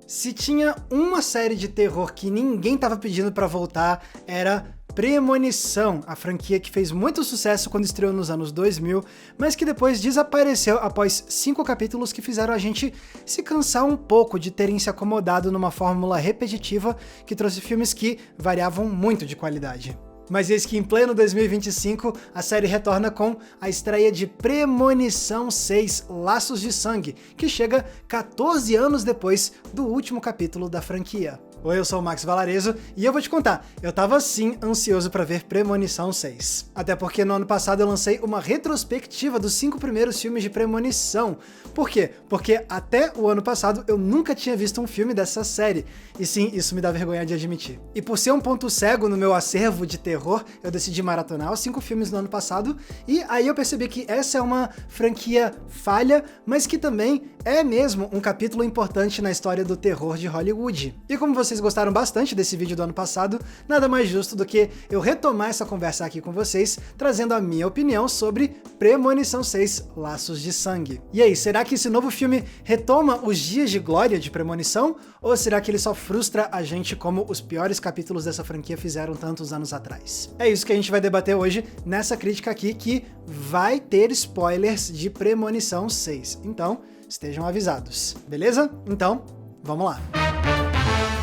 Se tinha uma série de terror que ninguém tava pedindo pra voltar, era Premonição, a franquia que fez muito sucesso quando estreou nos anos 2000, mas que depois desapareceu após 5 capítulos que fizeram a gente se cansar um pouco de terem se acomodado numa fórmula repetitiva que trouxe filmes que variavam muito de qualidade. Mas eis que em pleno 2025, a série retorna com a estreia de Premonição 6 Laços de Sangue, que chega 14 anos depois do último capítulo da franquia. Oi, eu sou o Max Valarezo e eu vou te contar, eu tava sim ansioso pra ver Premonição 6. Até porque no ano passado eu lancei uma retrospectiva dos 5 primeiros filmes de Premonição. Por quê? Porque até o ano passado eu nunca tinha visto um filme dessa série. E sim, isso me dá vergonha de admitir. E por ser um ponto cego no meu acervo de terror, eu decidi maratonar os 5 filmes no ano passado, e aí eu percebi que essa é uma franquia falha, mas que também é mesmo um capítulo importante na história do terror de Hollywood. E como vocês gostaram bastante desse vídeo do ano passado, nada mais justo do que eu retomar essa conversa aqui com vocês, trazendo a minha opinião sobre Premonição 6 Laços de Sangue. E aí, será que esse novo filme retoma os dias de glória de Premonição? Ou será que ele só frustra a gente como os piores capítulos dessa franquia fizeram tantos anos atrás? É isso que a gente vai debater hoje nessa crítica aqui, que vai ter spoilers de Premonição 6. Então, estejam avisados, beleza? Então, vamos lá!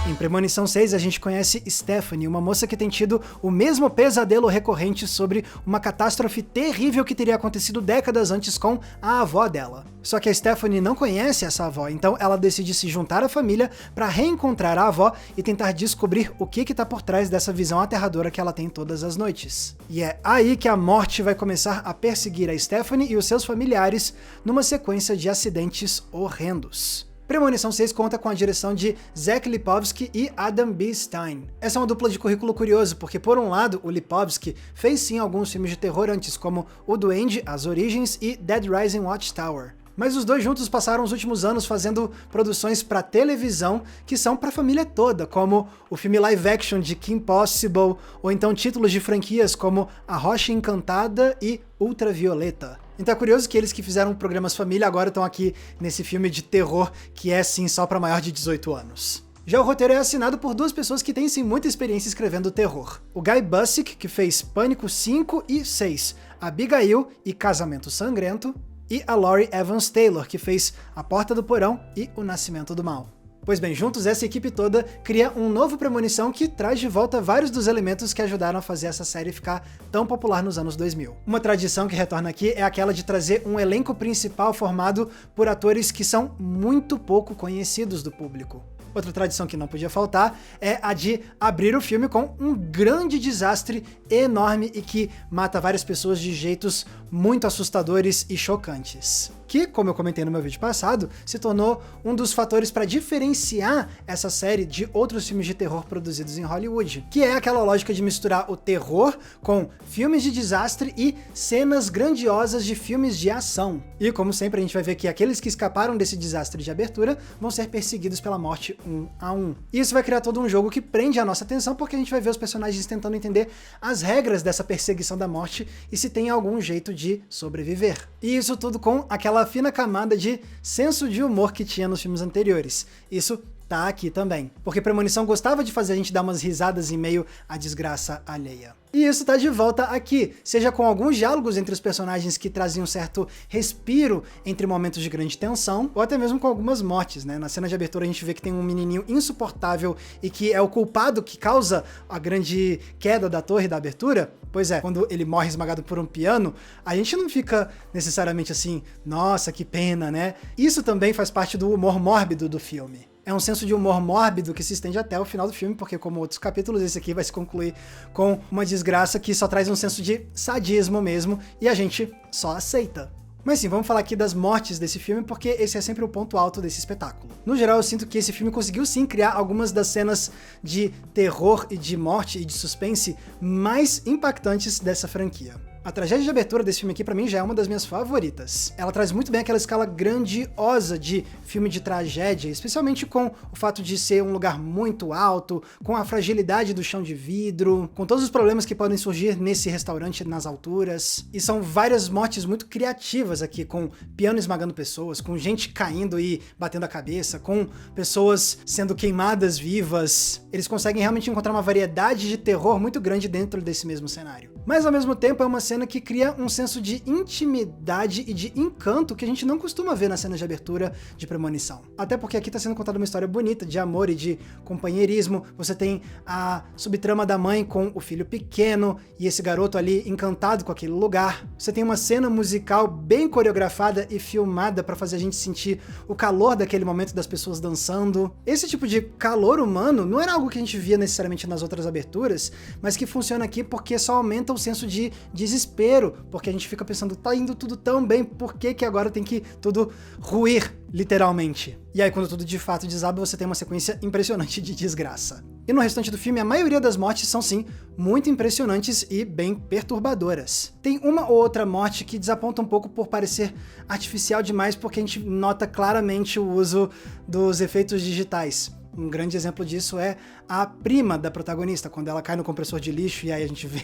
Em Premonição 6, a gente conhece Stephanie, uma moça que tem tido o mesmo pesadelo recorrente sobre uma catástrofe terrível que teria acontecido décadas antes com a avó dela. Só que a Stephanie não conhece essa avó, então ela decide se juntar à família para reencontrar a avó e tentar descobrir o que tá por trás dessa visão aterradora que ela tem todas as noites. E é aí que a morte vai começar a perseguir a Stephanie e os seus familiares numa sequência de acidentes horrendos. Premonição 6 conta com a direção de Zach Lipovsky e Adam B. Stein. Essa é uma dupla de currículo curioso, porque por um lado, o Lipovsky fez sim alguns filmes de terror antes, como O Duende, As Origens e Dead Rising Watchtower. Mas os dois juntos passaram os últimos anos fazendo produções para televisão que são para a família toda, como o filme live action de Kim Possible, ou então títulos de franquias como A Rocha Encantada e Ultravioleta. Então é curioso que eles que fizeram programas família agora estão aqui nesse filme de terror que é sim só para maior de 18 anos. Já o roteiro é assinado por duas pessoas que têm sim muita experiência escrevendo terror. O Guy Busick, que fez Pânico 5 e 6, Abigail e Casamento Sangrento, e a Laurie Evans Taylor, que fez A Porta do Porão e O Nascimento do Mal. Pois bem, juntos essa equipe toda cria um novo Premonição que traz de volta vários dos elementos que ajudaram a fazer essa série ficar tão popular nos anos 2000. Uma tradição que retorna aqui é aquela de trazer um elenco principal formado por atores que são muito pouco conhecidos do público. Outra tradição que não podia faltar é a de abrir o filme com um grande desastre enorme e que mata várias pessoas de jeitos muito assustadores e chocantes. Que, como eu comentei no meu vídeo passado, se tornou um dos fatores para diferenciar essa série de outros filmes de terror produzidos em Hollywood, que é aquela lógica de misturar o terror com filmes de desastre e cenas grandiosas de filmes de ação. E como sempre a gente vai ver que aqueles que escaparam desse desastre de abertura vão ser perseguidos pela morte um a um. E isso vai criar todo um jogo que prende a nossa atenção, porque a gente vai ver os personagens tentando entender as regras dessa perseguição da morte e se tem algum jeito de sobreviver. E isso tudo com aquela fina camada de senso de humor que tinha nos filmes anteriores. Isso tá aqui também, porque Premonição gostava de fazer a gente dar umas risadas em meio à desgraça alheia. E isso tá de volta aqui, seja com alguns diálogos entre os personagens que traziam um certo respiro entre momentos de grande tensão, ou até mesmo com algumas mortes, né? Na cena de abertura a gente vê que tem um menininho insuportável e que é o culpado que causa a grande queda da torre da abertura. Pois é, quando ele morre esmagado por um piano, a gente não fica necessariamente assim, nossa, que pena, né? Isso também faz parte do humor mórbido do filme. É um senso de humor mórbido que se estende até o final do filme, porque como outros capítulos, esse aqui vai se concluir com uma desgraça que só traz um senso de sadismo mesmo, e a gente só aceita. Mas sim, vamos falar aqui das mortes desse filme, porque esse é sempre o ponto alto desse espetáculo. No geral, eu sinto que esse filme conseguiu sim criar algumas das cenas de terror e de morte e de suspense mais impactantes dessa franquia. A tragédia de abertura desse filme aqui, pra mim, já é uma das minhas favoritas. Ela traz muito bem aquela escala grandiosa de filme de tragédia, especialmente com o fato de ser um lugar muito alto, com a fragilidade do chão de vidro, com todos os problemas que podem surgir nesse restaurante nas alturas. E são várias mortes muito criativas aqui, com piano esmagando pessoas, com gente caindo e batendo a cabeça, com pessoas sendo queimadas vivas. Eles conseguem realmente encontrar uma variedade de terror muito grande dentro desse mesmo cenário. Mas ao mesmo tempo é uma cena que cria um senso de intimidade e de encanto que a gente não costuma ver nas cenas de abertura de Premonição. Até porque aqui tá sendo contada uma história bonita de amor e de companheirismo. Você tem a subtrama da mãe com o filho pequeno e esse garoto ali encantado com aquele lugar. Você tem uma cena musical bem coreografada e filmada para fazer a gente sentir o calor daquele momento das pessoas dançando. Esse tipo de calor humano não era algo que a gente via necessariamente nas outras aberturas, mas que funciona aqui porque só aumenta o senso de desespero, porque a gente fica pensando, tá indo tudo tão bem, por que que agora tem que tudo ruir, literalmente? E aí quando tudo de fato desaba, você tem uma sequência impressionante de desgraça. E no restante do filme, a maioria das mortes são sim, muito impressionantes e bem perturbadoras. Tem uma ou outra morte que desaponta um pouco por parecer artificial demais, porque a gente nota claramente o uso dos efeitos digitais. Um grande exemplo disso é a prima da protagonista, quando ela cai no compressor de lixo e aí a gente vê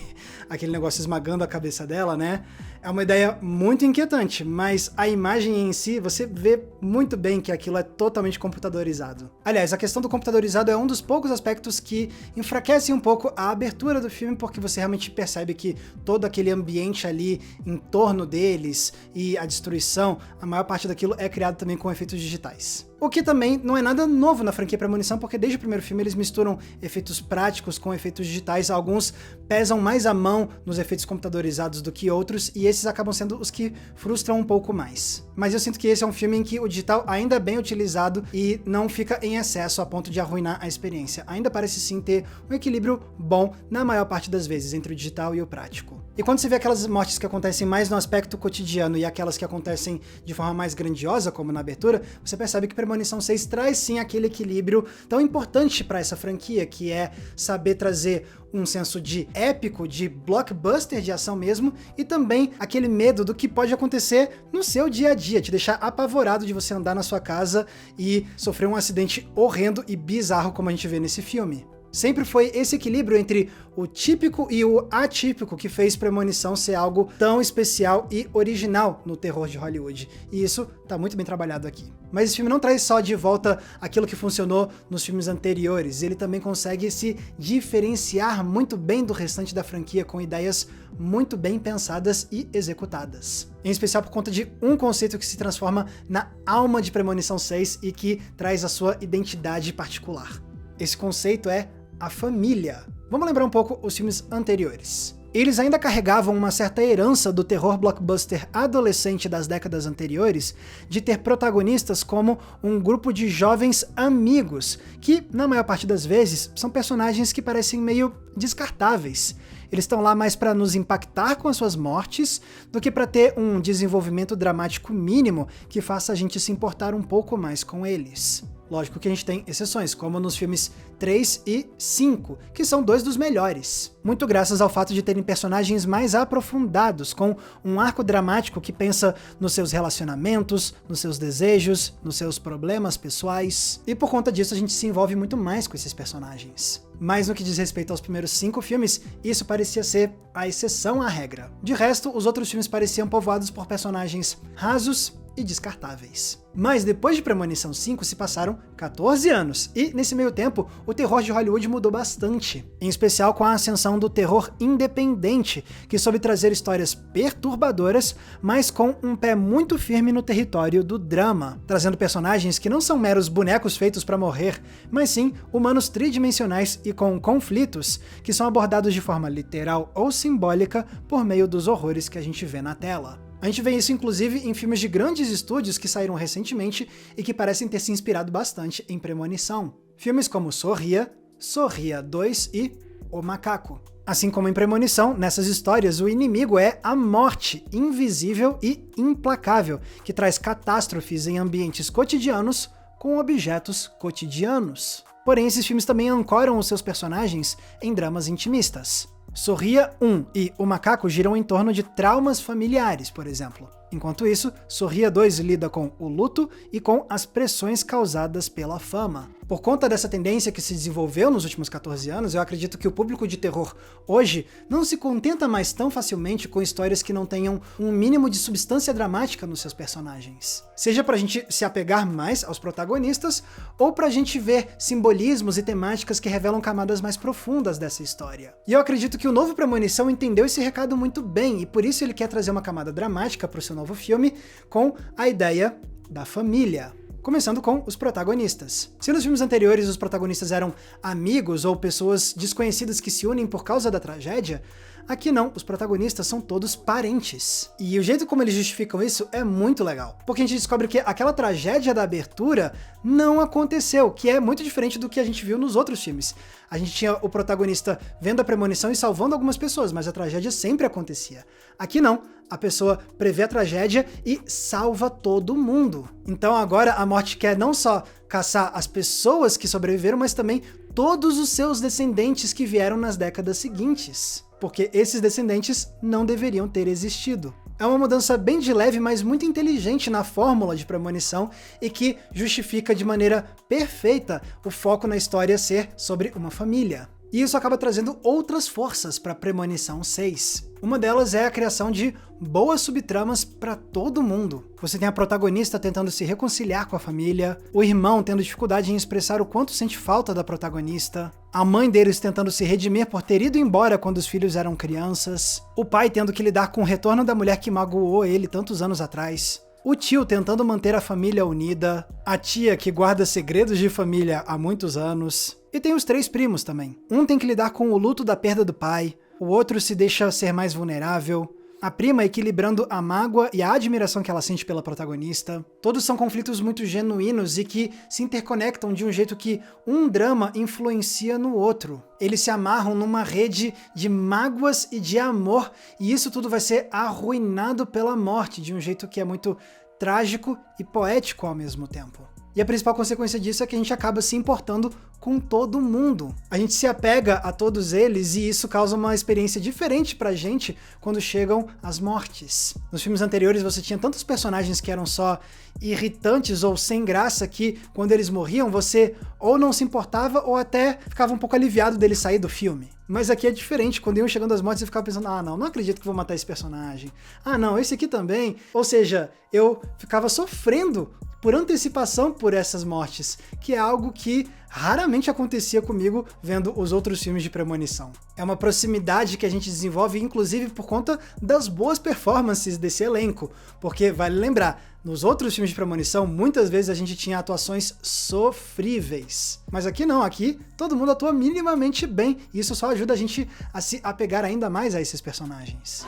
aquele negócio esmagando a cabeça dela, né? É uma ideia muito inquietante, mas a imagem em si, você vê muito bem que aquilo é totalmente computadorizado. Aliás, a questão do computadorizado é um dos poucos aspectos que enfraquecem um pouco a abertura do filme, porque você realmente percebe que todo aquele ambiente ali em torno deles e a destruição, a maior parte daquilo é criado também com efeitos digitais. O que também não é nada novo na franquia Premonição, porque desde o primeiro filme eles misturam efeitos práticos com efeitos digitais. Alguns pesam mais a mão nos efeitos computadorizados do que outros, e esses acabam sendo os que frustram um pouco mais. Mas eu sinto que esse é um filme em que o digital ainda é bem utilizado e não fica em excesso a ponto de arruinar a experiência. Ainda parece sim ter um equilíbrio bom na maior parte das vezes entre o digital e o prático. E quando você vê aquelas mortes que acontecem mais no aspecto cotidiano e aquelas que acontecem de forma mais grandiosa, como na abertura, você percebe que Premonição 6 traz sim aquele equilíbrio tão importante para essa franquia, que é saber trazer um senso de épico, de blockbuster de ação mesmo, e também aquele medo do que pode acontecer no seu dia a dia, te deixar apavorado de você andar na sua casa e sofrer um acidente horrendo e bizarro como a gente vê nesse filme. Sempre foi esse equilíbrio entre o típico e o atípico que fez Premonição ser algo tão especial e original no terror de Hollywood. E isso tá muito bem trabalhado aqui. Mas esse filme não traz só de volta aquilo que funcionou nos filmes anteriores, ele também consegue se diferenciar muito bem do restante da franquia com ideias muito bem pensadas e executadas. Em especial por conta de um conceito que se transforma na alma de Premonição 6 e que traz a sua identidade particular. Esse conceito é a família. Vamos lembrar um pouco os filmes anteriores. Eles ainda carregavam uma certa herança do terror blockbuster adolescente das décadas anteriores, de ter protagonistas como um grupo de jovens amigos, que, na maior parte das vezes, são personagens que parecem meio descartáveis. Eles estão lá mais para nos impactar com as suas mortes do que para ter um desenvolvimento dramático mínimo que faça a gente se importar um pouco mais com eles. Lógico que a gente tem exceções, como nos filmes 3 e 5, que são dois dos melhores. Muito graças ao fato de terem personagens mais aprofundados, com um arco dramático que pensa nos seus relacionamentos, nos seus desejos, nos seus problemas pessoais. E por conta disso a gente se envolve muito mais com esses personagens. Mas no que diz respeito aos primeiros 5 filmes, isso parecia ser a exceção à regra. De resto, os outros filmes pareciam povoados por personagens rasos e descartáveis. Mas depois de Premonição 5 se passaram 14 anos, e nesse meio tempo o terror de Hollywood mudou bastante, em especial com a ascensão do terror independente, que soube trazer histórias perturbadoras, mas com um pé muito firme no território do drama, trazendo personagens que não são meros bonecos feitos para morrer, mas sim humanos tridimensionais e com conflitos, que são abordados de forma literal ou simbólica por meio dos horrores que a gente vê na tela. A gente vê isso inclusive em filmes de grandes estúdios que saíram recentemente e que parecem ter se inspirado bastante em Premonição. Filmes como Sorria, Sorria 2 e O Macaco. Assim como em Premonição, nessas histórias o inimigo é a morte, invisível e implacável, que traz catástrofes em ambientes cotidianos com objetos cotidianos. Porém, esses filmes também ancoram os seus personagens em dramas intimistas. Sorria 1 e O Macaco giram em torno de traumas familiares, por exemplo. Enquanto isso, Sorria 2 lida com o luto e com as pressões causadas pela fama. Por conta dessa tendência que se desenvolveu nos últimos 14 anos, eu acredito que o público de terror hoje não se contenta mais tão facilmente com histórias que não tenham um mínimo de substância dramática nos seus personagens. Seja pra gente se apegar mais aos protagonistas, ou pra gente ver simbolismos e temáticas que revelam camadas mais profundas dessa história. E eu acredito que o novo Premonição entendeu esse recado muito bem, e por isso ele quer trazer uma camada dramática pro seu novo filme com a ideia da família. Começando com os protagonistas. Se nos filmes anteriores os protagonistas eram amigos ou pessoas desconhecidas que se unem por causa da tragédia, aqui não, os protagonistas são todos parentes. E o jeito como eles justificam isso é muito legal, porque a gente descobre que aquela tragédia da abertura não aconteceu, que é muito diferente do que a gente viu nos outros filmes. A gente tinha o protagonista vendo a premonição e salvando algumas pessoas, mas a tragédia sempre acontecia. Aqui não. A pessoa prevê a tragédia e salva todo mundo. Então agora a morte quer não só caçar as pessoas que sobreviveram, mas também todos os seus descendentes que vieram nas décadas seguintes. Porque esses descendentes não deveriam ter existido. É uma mudança bem de leve, mas muito inteligente na fórmula de premonição e que justifica de maneira perfeita o foco na história ser sobre uma família. E isso acaba trazendo outras forças para Premonição 6. Uma delas é a criação de boas subtramas para todo mundo. Você tem a protagonista tentando se reconciliar com a família, o irmão tendo dificuldade em expressar o quanto sente falta da protagonista, a mãe deles tentando se redimir por ter ido embora quando os filhos eram crianças, o pai tendo que lidar com o retorno da mulher que magoou ele tantos anos atrás, o tio tentando manter a família unida, a tia que guarda segredos de família há muitos anos, e tem os 3 primos também. Um tem que lidar com o luto da perda do pai, o outro se deixa ser mais vulnerável, a prima equilibrando a mágoa e a admiração que ela sente pela protagonista. Todos são conflitos muito genuínos e que se interconectam de um jeito que um drama influencia no outro. Eles se amarram numa rede de mágoas e de amor, e isso tudo vai ser arruinado pela morte, de um jeito que é muito trágico e poético ao mesmo tempo. E a principal consequência disso é que a gente acaba se importando com todo mundo. A gente se apega a todos eles e isso causa uma experiência diferente pra gente quando chegam as mortes. Nos filmes anteriores você tinha tantos personagens que eram só irritantes ou sem graça que quando eles morriam você ou não se importava ou até ficava um pouco aliviado deles sair do filme. Mas aqui é diferente, quando iam chegando as mortes você ficava pensando, ah não acredito que vou matar esse personagem. Ah não, esse aqui também. Ou seja, eu ficava sofrendo por antecipação por essas mortes, que é algo que raramente acontecia comigo vendo os outros filmes de premonição. É uma proximidade que a gente desenvolve, inclusive por conta das boas performances desse elenco, porque vale lembrar, nos outros filmes de premonição, muitas vezes a gente tinha atuações sofríveis. Mas aqui não, aqui todo mundo atua minimamente bem, e isso só ajuda a gente a se apegar ainda mais a esses personagens.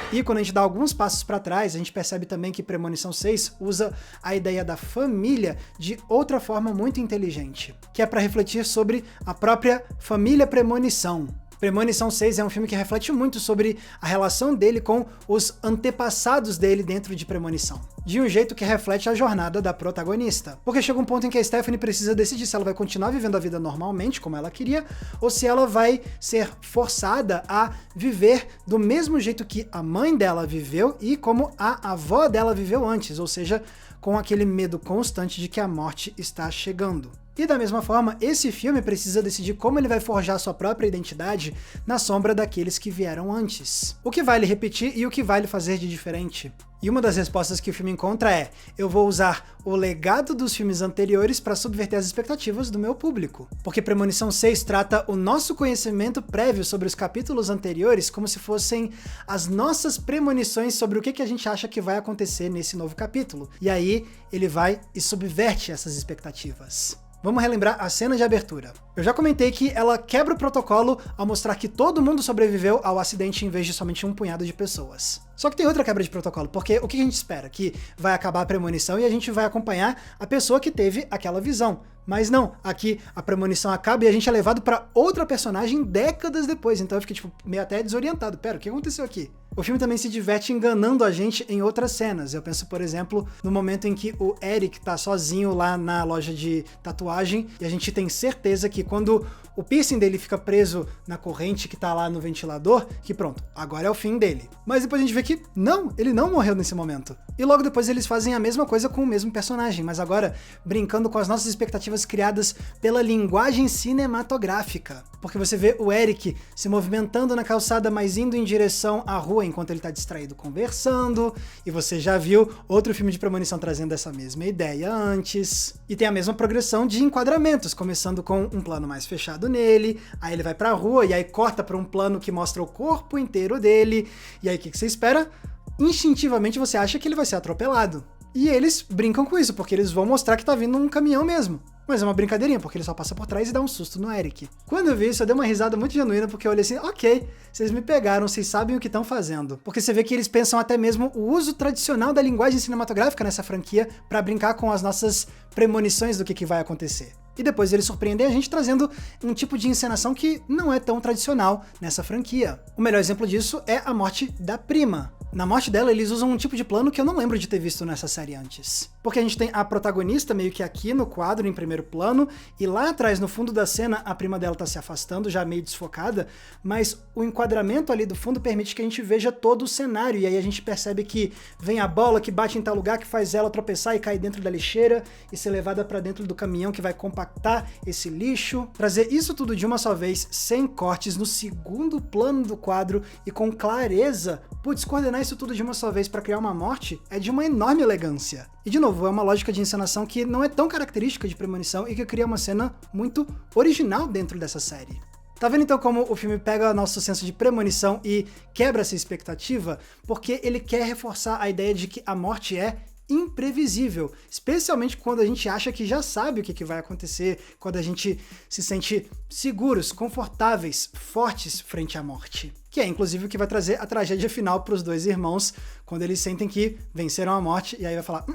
E quando a gente dá alguns passos para trás, a gente percebe também que Premonição 6 usa a ideia da família de outra forma muito inteligente, que é para refletir sobre a própria família Premonição. Premonição 6 é um filme que reflete muito sobre a relação dele com os antepassados dele dentro de Premonição, de um jeito que reflete a jornada da protagonista. Porque chega um ponto em que a Stephanie precisa decidir se ela vai continuar vivendo a vida normalmente, como ela queria, ou se ela vai ser forçada a viver do mesmo jeito que a mãe dela viveu e como a avó dela viveu antes, ou seja, com aquele medo constante de que a morte está chegando. E da mesma forma, esse filme precisa decidir como ele vai forjar sua própria identidade na sombra daqueles que vieram antes. O que vai lhe repetir e o que vai lhe fazer de diferente. E uma das respostas que o filme encontra é: eu vou usar o legado dos filmes anteriores para subverter as expectativas do meu público. Porque Premonição 6 trata o nosso conhecimento prévio sobre os capítulos anteriores como se fossem as nossas premonições sobre o que a gente acha que vai acontecer nesse novo capítulo. E aí ele vai e subverte essas expectativas. Vamos relembrar a cena de abertura. Eu já comentei que ela quebra o protocolo ao mostrar que todo mundo sobreviveu ao acidente em vez de somente um punhado de pessoas. Só que tem outra quebra de protocolo, porque o que a gente espera? Que vai acabar a premonição e a gente vai acompanhar a pessoa que teve aquela visão. Mas não, aqui a premonição acaba e a gente é levado para outra personagem décadas depois, então eu fiquei tipo, meio até desorientado. Pera, o que aconteceu aqui? O filme também se diverte enganando a gente em outras cenas. Eu penso, por exemplo, no momento em que o Eric tá sozinho lá na loja de tatuagem e a gente tem certeza que quando o piercing dele fica preso na corrente que tá lá no ventilador, que pronto, agora é o fim dele. Mas depois a gente vê que não, ele não morreu nesse momento. E logo depois eles fazem a mesma coisa com o mesmo personagem, mas agora brincando com as nossas expectativas criadas pela linguagem cinematográfica. Porque você vê o Eric se movimentando na calçada, mas indo em direção à rua enquanto ele tá distraído conversando, e você já viu outro filme de premonição trazendo essa mesma ideia antes. E tem a mesma progressão de enquadramentos, começando com um plano mais fechado nele, aí ele vai pra rua e aí corta pra um plano que mostra o corpo inteiro dele, e aí o que você espera? Instintivamente você acha que ele vai ser atropelado. E eles brincam com isso, porque eles vão mostrar que tá vindo um caminhão mesmo. Mas é uma brincadeirinha, porque ele só passa por trás e dá um susto no Eric. Quando eu vi isso, eu dei uma risada muito genuína, porque eu olhei assim, ok, vocês me pegaram, vocês sabem o que estão fazendo. Porque você vê que eles pensam até mesmo o uso tradicional da linguagem cinematográfica nessa franquia pra brincar com as nossas premonições do que vai acontecer. E depois eles surpreendem a gente trazendo um tipo de encenação que não é tão tradicional nessa franquia. O melhor exemplo disso é a morte da prima. Na morte dela, eles usam um tipo de plano que eu não lembro de ter visto nessa série antes. Porque a gente tem a protagonista meio que aqui no quadro, em primeiro plano, e lá atrás, no fundo da cena, a prima dela tá se afastando, já meio desfocada, mas o enquadramento ali do fundo permite que a gente veja todo o cenário, e aí a gente percebe que vem a bola que bate em tal lugar, que faz ela tropeçar e cair dentro da lixeira, e ser levada pra dentro do caminhão que vai compactar esse lixo. Trazer isso tudo de uma só vez, sem cortes, no segundo plano do quadro, e com clareza, putz, coordenar isso tudo de uma só vez pra criar uma morte é de uma enorme elegância. E de novo, é uma lógica de encenação que não é tão característica de premonição e que cria uma cena muito original dentro dessa série. Tá vendo então como o filme pega nosso senso de premonição e quebra essa expectativa? Porque ele quer reforçar a ideia de que a morte é imprevisível, especialmente quando a gente acha que já sabe o que vai acontecer, quando a gente se sente seguros, confortáveis, fortes frente à morte. Que é inclusive o que vai trazer a tragédia final para os dois irmãos, quando eles sentem que venceram a morte, e aí vai falar,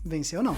venceu não.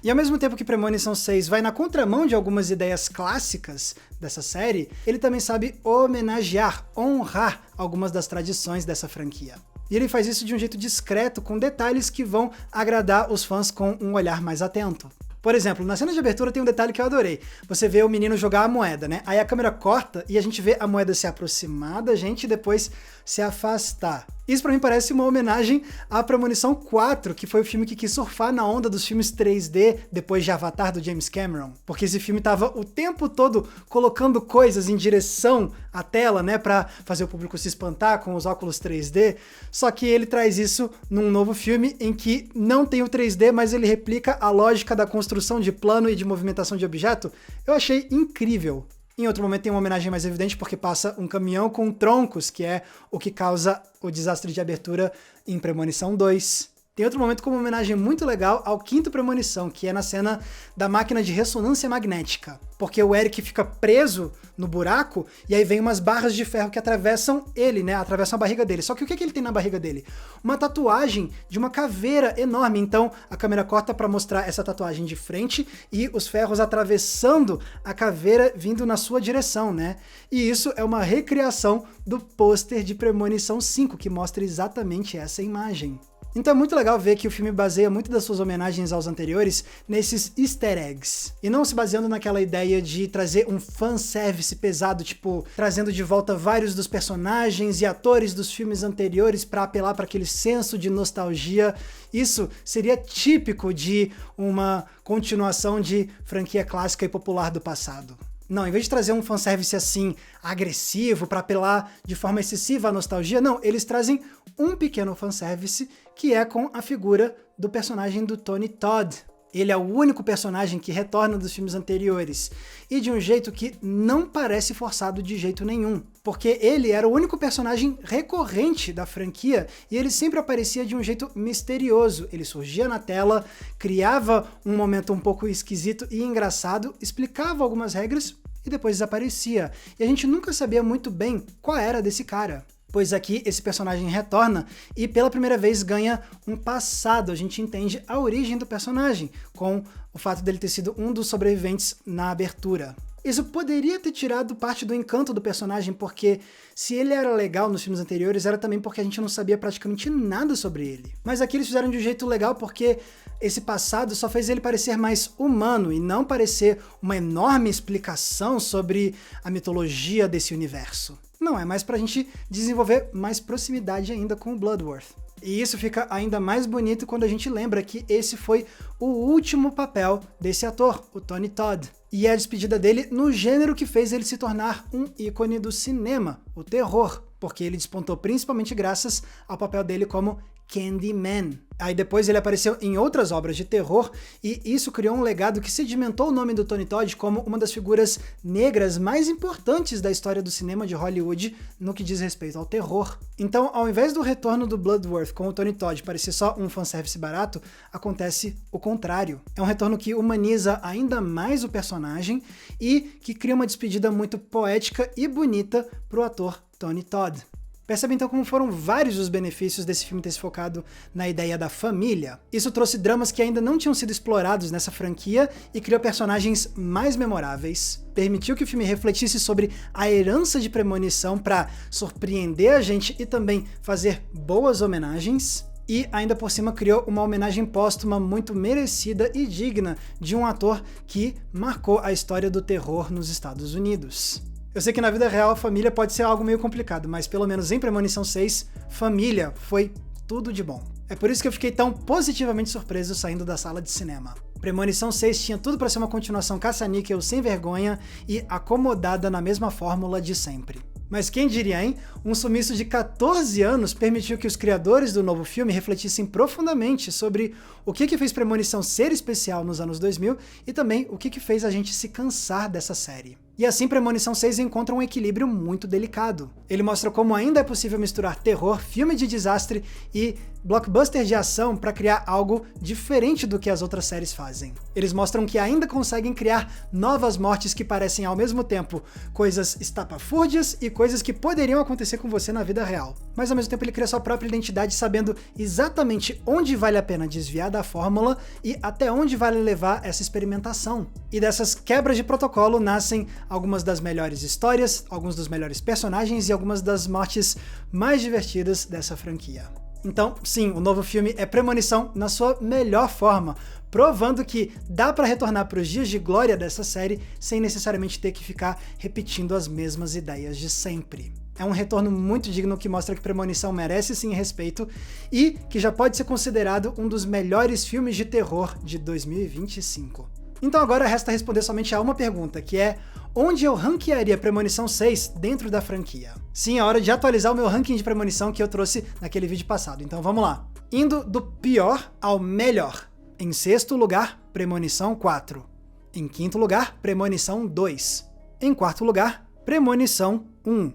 E ao mesmo tempo que Premonição 6 vai na contramão de algumas ideias clássicas dessa série, ele também sabe homenagear, honrar algumas das tradições dessa franquia. E ele faz isso de um jeito discreto, com detalhes que vão agradar os fãs com um olhar mais atento. Por exemplo, na cena de abertura tem um detalhe que eu adorei. Você vê o menino jogar a moeda, né? Aí a câmera corta e a gente vê a moeda se aproximar da gente e depois se afastar. Isso pra mim parece uma homenagem à Premonição 4, que foi o filme que quis surfar na onda dos filmes 3D depois de Avatar do James Cameron. Porque esse filme tava o tempo todo colocando coisas em direção à tela, né, pra fazer o público se espantar com os óculos 3D. Só que ele traz isso num novo filme em que não tem o 3D, mas ele replica a lógica da construção de plano e de movimentação de objeto. Eu achei incrível. Em outro momento tem uma homenagem mais evidente porque passa um caminhão com troncos, que é o que causa o desastre de abertura em Premonição 2. Tem outro momento com uma homenagem muito legal ao quinto Premonição, que é na cena da máquina de ressonância magnética. Porque o Eric fica preso no buraco e aí vem umas barras de ferro que atravessam ele, né? Atravessam a barriga dele. Só que o que ele tem na barriga dele? Uma tatuagem de uma caveira enorme. Então a câmera corta para mostrar essa tatuagem de frente e os ferros atravessando a caveira vindo na sua direção, né? E isso é uma recriação do pôster de Premonição 5, que mostra exatamente essa imagem. Então é muito legal ver que o filme baseia muito das suas homenagens aos anteriores nesses easter eggs, e não se baseando naquela ideia de trazer um fanservice pesado, tipo, trazendo de volta vários dos personagens e atores dos filmes anteriores para apelar para aquele senso de nostalgia. Isso seria típico de uma continuação de franquia clássica e popular do passado. Não, em vez de trazer um fanservice assim, agressivo, para apelar de forma excessiva à nostalgia, não, eles trazem um pequeno fanservice, que é com a figura do personagem do Tony Todd. Ele é o único personagem que retorna dos filmes anteriores, e de um jeito que não parece forçado de jeito nenhum, porque ele era o único personagem recorrente da franquia, e ele sempre aparecia de um jeito misterioso. Ele surgia na tela, criava um momento um pouco esquisito e engraçado, explicava algumas regras e depois desaparecia. E a gente nunca sabia muito bem qual era desse cara. Pois aqui esse personagem retorna e pela primeira vez ganha um passado. A gente entende a origem do personagem, com o fato dele ter sido um dos sobreviventes na abertura. Isso poderia ter tirado parte do encanto do personagem, porque se ele era legal nos filmes anteriores, era também porque a gente não sabia praticamente nada sobre ele. Mas aqui eles fizeram de um jeito legal porque esse passado só fez ele parecer mais humano e não parecer uma enorme explicação sobre a mitologia desse universo. Não, é mais pra gente desenvolver mais proximidade ainda com o Bloodworth. E isso fica ainda mais bonito quando a gente lembra que esse foi o último papel desse ator, o Tony Todd. E é a despedida dele no gênero que fez ele se tornar um ícone do cinema, o terror, porque ele despontou principalmente graças ao papel dele como Candyman. Aí depois ele apareceu em outras obras de terror e isso criou um legado que sedimentou o nome do Tony Todd como uma das figuras negras mais importantes da história do cinema de Hollywood no que diz respeito ao terror. Então, ao invés do retorno do Bloodworth com o Tony Todd parecer só um fanservice barato, acontece o contrário. É um retorno que humaniza ainda mais o personagem e que cria uma despedida muito poética e bonita pro ator Tony Todd. Percebe então como foram vários os benefícios desse filme ter se focado na ideia da família. Isso trouxe dramas que ainda não tinham sido explorados nessa franquia e criou personagens mais memoráveis, permitiu que o filme refletisse sobre a herança de Premonição para surpreender a gente e também fazer boas homenagens, e ainda por cima criou uma homenagem póstuma muito merecida e digna de um ator que marcou a história do terror nos Estados Unidos. Eu sei que na vida real a família pode ser algo meio complicado, mas pelo menos em Premonição 6, família foi tudo de bom. É por isso que eu fiquei tão positivamente surpreso saindo da sala de cinema. Premonição 6 tinha tudo para ser uma continuação caça-níquel sem vergonha e acomodada na mesma fórmula de sempre. Mas quem diria, hein? Um sumiço de 14 anos permitiu que os criadores do novo filme refletissem profundamente sobre o que fez Premonição ser especial nos anos 2000 e também o que fez a gente se cansar dessa série. E assim Premonição 6 encontra um equilíbrio muito delicado. Ele mostra como ainda é possível misturar terror, filme de desastre e blockbuster de ação para criar algo diferente do que as outras séries fazem. Eles mostram que ainda conseguem criar novas mortes que parecem ao mesmo tempo coisas estapafúrdias e coisas que poderiam acontecer com você na vida real. Mas ao mesmo tempo ele cria sua própria identidade sabendo exatamente onde vale a pena desviar da fórmula e até onde vale levar essa experimentação. E dessas quebras de protocolo nascem algumas das melhores histórias, alguns dos melhores personagens e algumas das mortes mais divertidas dessa franquia. Então, sim, o novo filme é Premonição na sua melhor forma, provando que dá pra retornar pros dias de glória dessa série sem necessariamente ter que ficar repetindo as mesmas ideias de sempre. É um retorno muito digno que mostra que Premonição merece sim respeito e que já pode ser considerado um dos melhores filmes de terror de 2025. Então agora resta responder somente a uma pergunta, que é: onde eu ranquearia Premonição 6 dentro da franquia? Sim, é hora de atualizar o meu ranking de Premonição que eu trouxe naquele vídeo passado, então vamos lá. Indo do pior ao melhor. Em sexto lugar, Premonição 4. Em quinto lugar, Premonição 2. Em quarto lugar, Premonição 1.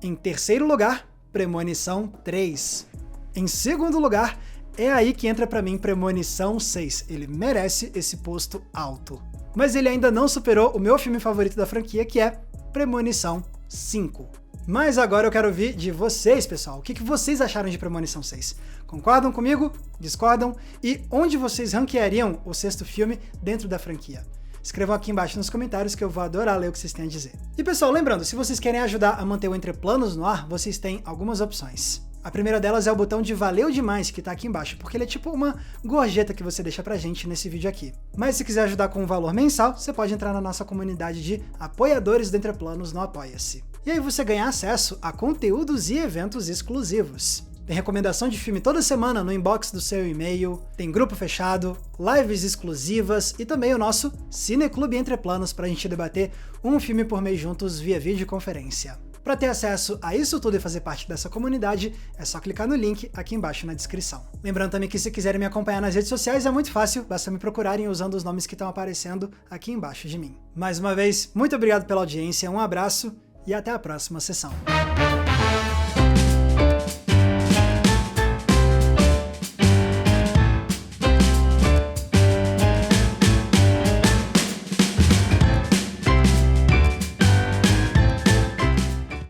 Em terceiro lugar, Premonição 3. Em segundo lugar, é aí que entra pra mim Premonição 6. Ele merece esse posto alto. Mas ele ainda não superou o meu filme favorito da franquia, que é Premonição 5. Mas agora eu quero ouvir de vocês, pessoal. O que vocês acharam de Premonição 6? Concordam comigo? Discordam? E onde vocês ranqueariam o sexto filme dentro da franquia? Escrevam aqui embaixo nos comentários que eu vou adorar ler o que vocês têm a dizer. E pessoal, lembrando, se vocês querem ajudar a manter o Entre Planos no ar, vocês têm algumas opções. A primeira delas é o botão de valeu demais que tá aqui embaixo, porque ele é tipo uma gorjeta que você deixa pra gente nesse vídeo aqui. Mas se quiser ajudar com um valor mensal, você pode entrar na nossa comunidade de apoiadores do Entre Planos no Apoia-se. E aí você ganha acesso a conteúdos e eventos exclusivos. Tem recomendação de filme toda semana no inbox do seu e-mail, tem grupo fechado, lives exclusivas e também o nosso Cineclube Entre Planos pra gente debater um filme por mês juntos via videoconferência. Para ter acesso a isso tudo e fazer parte dessa comunidade, é só clicar no link aqui embaixo na descrição. Lembrando também que se quiserem me acompanhar nas redes sociais é muito fácil, basta me procurarem usando os nomes que estão aparecendo aqui embaixo de mim. Mais uma vez, muito obrigado pela audiência, um abraço e até a próxima sessão.